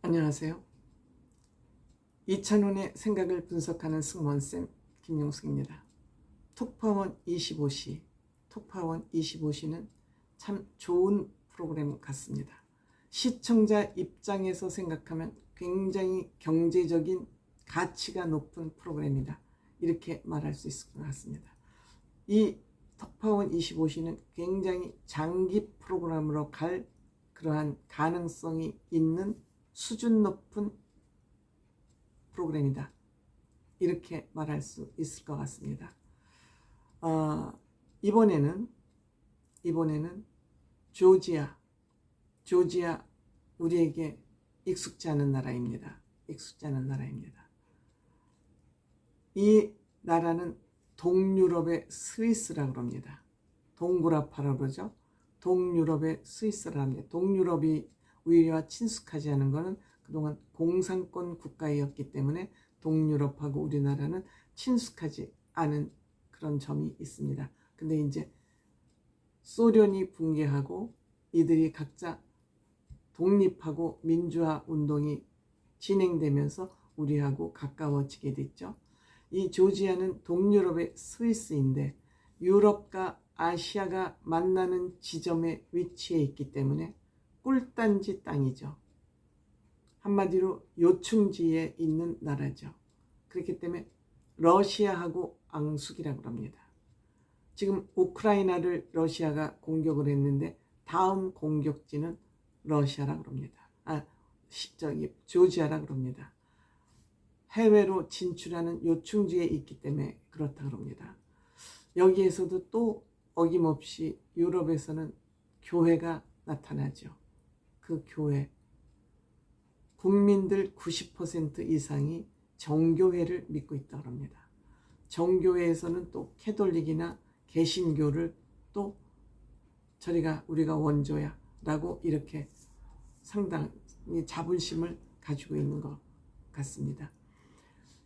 안녕하세요. 이찬원의 생각을 분석하는 승무원쌤 김용숙입니다. 톡파원 25시, 톡파원 25시는 참 좋은 프로그램 같습니다. 시청자 입장에서 생각하면 굉장히 경제적인 가치가 높은 프로그램이다, 이렇게 말할 수 있을 것 같습니다. 이 톡파원 25시는 굉장히 장기 프로그램으로 갈 그러한 가능성이 있는 수준 높은 프로그램이다, 이렇게 말할 수 있을 것 같습니다. 이번에는 조지아 우리에게 익숙지 않은 나라입니다. 이 나라는 동유럽의 스위스라고 합니다. 동구라파라고 그러죠. 동유럽의 스위스라고 합니다. 동유럽이 우리와 친숙하지 않은 것은 그동안 공산권 국가였기 때문에 동유럽하고 우리나라는 친숙하지 않은 그런 점이 있습니다. 근데 이제 소련이 붕괴하고 이들이 각자 독립하고 민주화 운동이 진행되면서 우리하고 가까워지게 됐죠. 이 조지아는 동유럽의 스위스인데 유럽과 아시아가 만나는 지점에 위치해 있기 때문에 꿀단지 땅이죠. 한마디로 요충지에 있는 나라죠. 그렇기 때문에 러시아하고 앙숙이라고 합니다. 지금 우크라이나를 러시아가 공격을 했는데 다음 공격지는 러시아라고 합니다. 조지아라고 합니다. 해외로 진출하는 요충지에 있기 때문에 그렇다고 합니다. 여기에서도 또 어김없이 유럽에서는 교회가 나타나죠. 그 교회, 국민들 90% 이상이 정교회를 믿고 있다고 합니다. 정교회에서는 또 캐톨릭이나 개신교를 또 우리가 원조야 라고 이렇게 상당히 자부심을 가지고 있는 것 같습니다.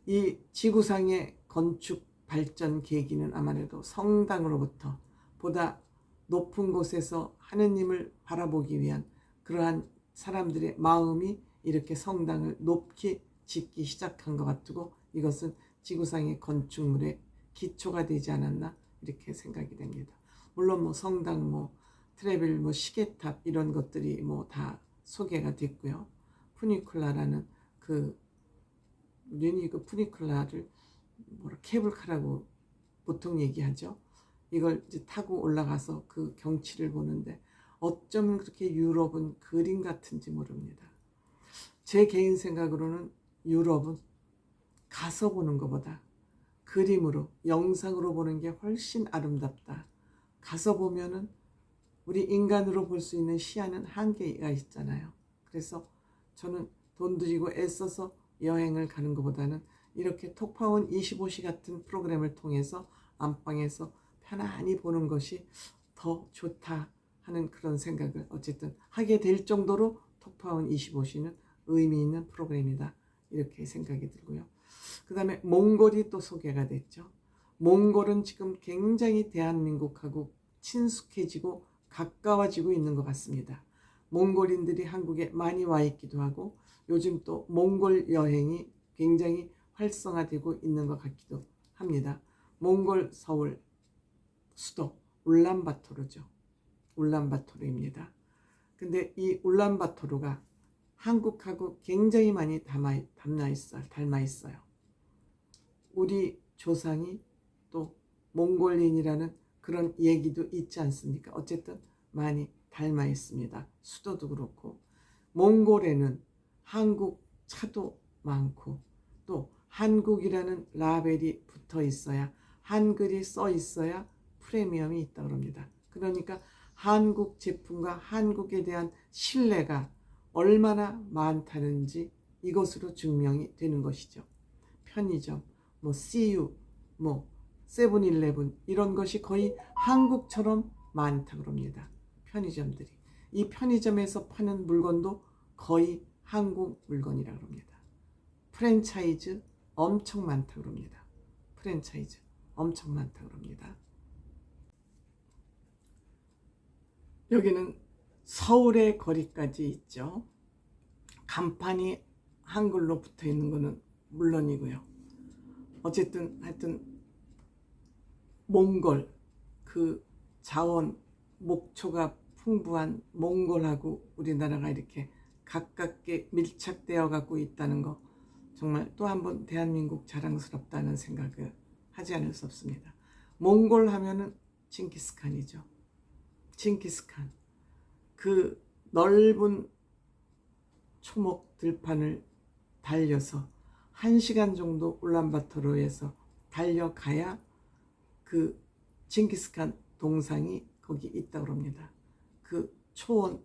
이 지구상의 건축 발전 계기는 아무래도 성당으로부터 보다 높은 곳에서 하느님을 바라보기 위한 그러한 사람들의 마음이 이렇게 성당을 높이 짓기 시작한 것 같고, 이것은 지구상의 건축물의 기초가 되지 않았나 이렇게 생각이 됩니다. 물론 성당, 트레빌, 시계탑 이런 것들이 다 소개가 됐고요. 푸니쿨라라는 우리는 그 푸니쿨라를 케이블카라고 보통 얘기하죠. 이걸 이제 타고 올라가서 그 경치를 보는데 어쩌면 그렇게 유럽은 그림 같은지 모릅니다. 제 개인 생각으로는 유럽은 가서 보는 것보다 그림으로, 영상으로 보는 게 훨씬 아름답다. 가서 보면은 우리 인간으로 볼 수 있는 시야는 한계가 있잖아요. 그래서 저는 돈 들이고 애써서 여행을 가는 것보다는 이렇게 톡파원 25시 같은 프로그램을 통해서 안방에서 편안히 보는 것이 더 좋다 하는 그런 생각을 어쨌든 하게 될 정도로 톡파원 25시는 의미 있는 프로그램이다, 이렇게 생각이 들고요. 그 다음에 몽골이 또 소개가 됐죠. 몽골은 지금 굉장히 대한민국하고 친숙해지고 가까워지고 있는 것 같습니다. 몽골인들이 한국에 많이 와 있기도 하고 요즘 또 몽골 여행이 굉장히 활성화되고 있는 것 같기도 합니다. 몽골 서울 수도 울란바토르죠. 울란바토르입니다. 근데 이 울란바토르가 한국하고 굉장히 많이 닮아 있어요. 우리 조상이 또 몽골인이라는 그런 얘기도 있지 않습니까? 어쨌든 많이 닮아 있습니다. 수도도 그렇고. 몽골에는 한국 차도 많고 또 한국이라는 라벨이 붙어 있어야, 한글이 써 있어야 프리미엄이 있다고 합니다. 그러니까 한국 제품과 한국에 대한 신뢰가 얼마나 많다는지 이것으로 증명이 되는 것이죠. 편의점, CU, 세븐일레븐 이런 것이 거의 한국처럼 많다고 합니다. 편의점들이. 이 편의점에서 파는 물건도 거의 한국 물건이라고 합니다. 프랜차이즈 엄청 많다고 합니다. 프랜차이즈 엄청 많다고 합니다. 여기는 서울의 거리까지 있죠. 간판이 한글로 붙어 있는 거는 물론이고요. 어쨌든 하여튼 몽골, 그 자원 목초가 풍부한 몽골하고 우리나라가 이렇게 가깝게 밀착되어 갖고 있다는 거, 정말 또 한 번 대한민국 자랑스럽다는 생각을 하지 않을 수 없습니다. 몽골 하면은 징기스칸이죠. 징기스칸. 그 넓은 초목 들판을 달려서 1시간 정도 울란바토르에서 달려가야 그 징기스칸 동상이 거기 있다고 합니다. 그 초원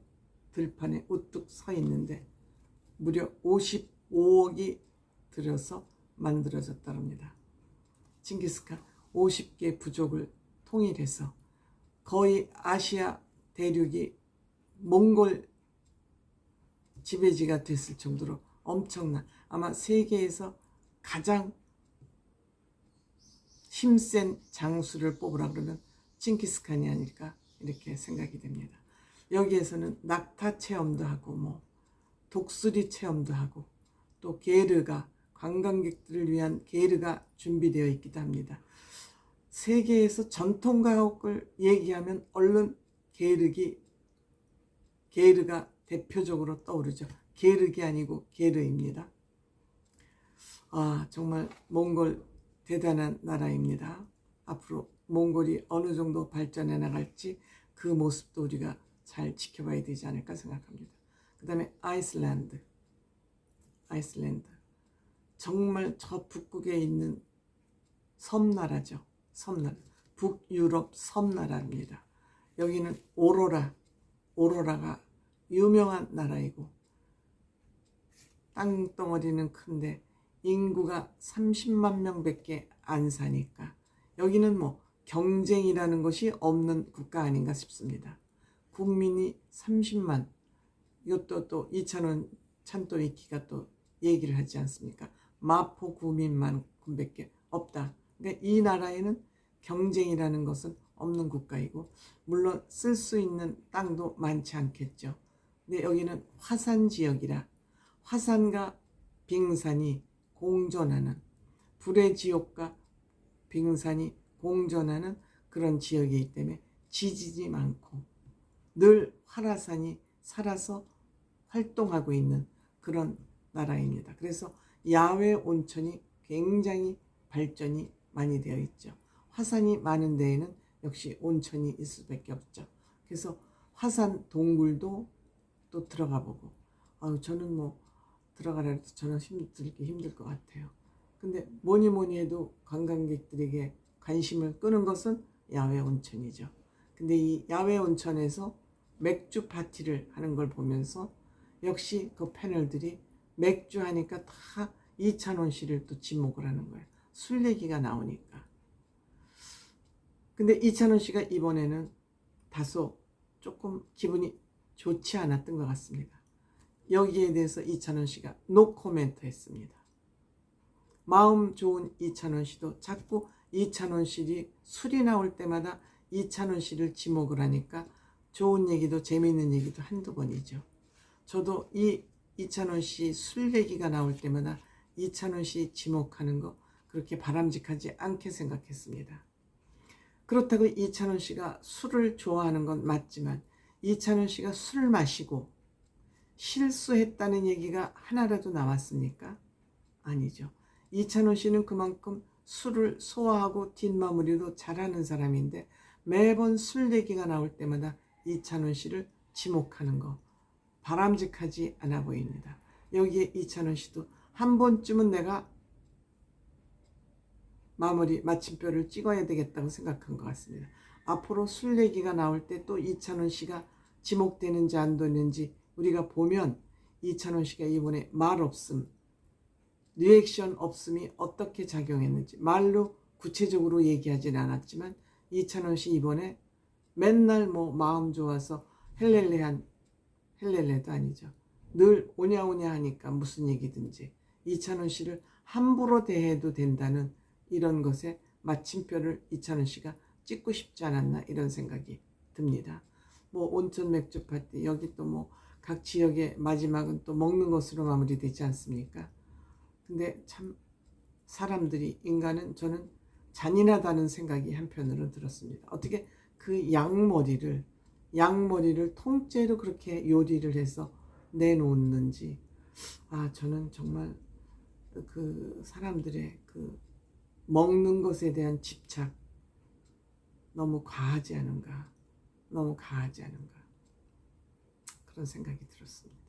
들판에 우뚝 서 있는데 무려 55억이 들여서 만들어졌다고 합니다. 징기스칸 50개 부족을 통일해서 거의 아시아 대륙이 몽골 지배지가 됐을 정도로 엄청난, 아마 세계에서 가장 힘센 장수를 뽑으라 그러면 징기스칸이 아닐까 이렇게 생각이 됩니다. 여기에서는 낙타 체험도 하고 뭐 독수리 체험도 하고 또 게르가, 관광객들을 위한 게르가 준비되어 있기도 합니다. 세계에서 전통가옥을 얘기하면 얼른 게르가 대표적으로 떠오르죠. 게르기 아니고 게르입니다. 정말 몽골 대단한 나라입니다. 앞으로 몽골이 어느 정도 발전해 나갈지 그 모습도 우리가 잘 지켜봐야 되지 않을까 생각합니다. 그 다음에 아이슬란드. 정말 저 북극에 있는 섬나라죠. 섬나라. 북유럽 섬나라입니다. 여기는 오로라가 유명한 나라이고 땅덩어리는 큰데 인구가 30만 명밖에 안 사니까 여기는 뭐 경쟁이라는 것이 없는 국가 아닌가 싶습니다. 국민이 30만, 이것도 또 이찬원 찬또미키가 또 얘기를 하지 않습니까? 마포 구민만큼밖에 없다. 그러니까 이 나라에는 경쟁이라는 것은 없는 국가이고 물론 쓸 수 있는 땅도 많지 않겠죠. 근데 여기는 화산 지역이라 화산과 빙산이 공존하는, 불의 지옥과 빙산이 공존하는 그런 지역이기 때문에 지진이 많고 늘 활화산이 살아서 활동하고 있는 그런 나라입니다. 그래서 야외 온천이 굉장히 발전이 많이 되어 있죠. 화산이 많은 데에는 역시 온천이 있을 수밖에 없죠. 그래서 화산 동굴도 또 들어가 보고, 저는 뭐 들어가라 해도 저는 힘들 것 같아요. 근데 뭐니 해도 관광객들에게 관심을 끄는 것은 야외 온천이죠. 근데 이 야외 온천에서 맥주 파티를 하는 걸 보면서 역시 그 패널들이 맥주 하니까 다 이찬원 씨를 또 지목을 하는 거예요. 술 얘기가 나오니까. 근데 이찬원 씨가 이번에는 다소 조금 기분이 좋지 않았던 것 같습니다. 여기에 대해서 이찬원 씨가 노 코멘트 했습니다. 마음 좋은 이찬원 씨도 자꾸 이찬원 씨이 술이 나올 때마다 이찬원 씨를 지목을 하니까 좋은 얘기도 재미있는 얘기도 한두 번이죠. 저도 이찬원 씨 술 얘기가 나올 때마다 이찬원 씨 지목하는 거 그렇게 바람직하지 않게 생각했습니다. 그렇다고 이찬원 씨가 술을 좋아하는 건 맞지만 이찬원 씨가 술을 마시고 실수했다는 얘기가 하나라도 나왔습니까? 아니죠. 이찬원 씨는 그만큼 술을 소화하고 뒷마무리도 잘하는 사람인데 매번 술 얘기가 나올 때마다 이찬원 씨를 지목하는 거 바람직하지 않아 보입니다. 여기에 이찬원 씨도 한 번쯤은 내가 마침표를 찍어야 되겠다고 생각한 것 같습니다. 앞으로 술 얘기가 나올 때 또 이찬원 씨가 지목되는지 안 되는지 우리가 보면 이찬원 씨가 이번에 말 없음, 리액션 없음이 어떻게 작용했는지 말로 구체적으로 얘기하진 않았지만 이찬원 씨 이번에 맨날 뭐 마음 좋아서 헬렐레도 아니죠. 늘 오냐오냐 하니까 무슨 얘기든지 이찬원 씨를 함부로 대해도 된다는 이런 것에 마침표를 이찬원 씨가 찍고 싶지 않았나 이런 생각이 듭니다. 뭐 온천 맥주 파티, 여기 또 뭐 각 지역의 마지막은 또 먹는 것으로 마무리되지 않습니까? 근데 참 사람들이, 인간은, 저는 잔인하다는 생각이 한편으로 들었습니다. 어떻게 그 양머리를 통째로 그렇게 요리를 해서 내놓는지, 저는 정말 그 사람들의 그 먹는 것에 대한 집착, 너무 과하지 않은가, 그런 생각이 들었습니다.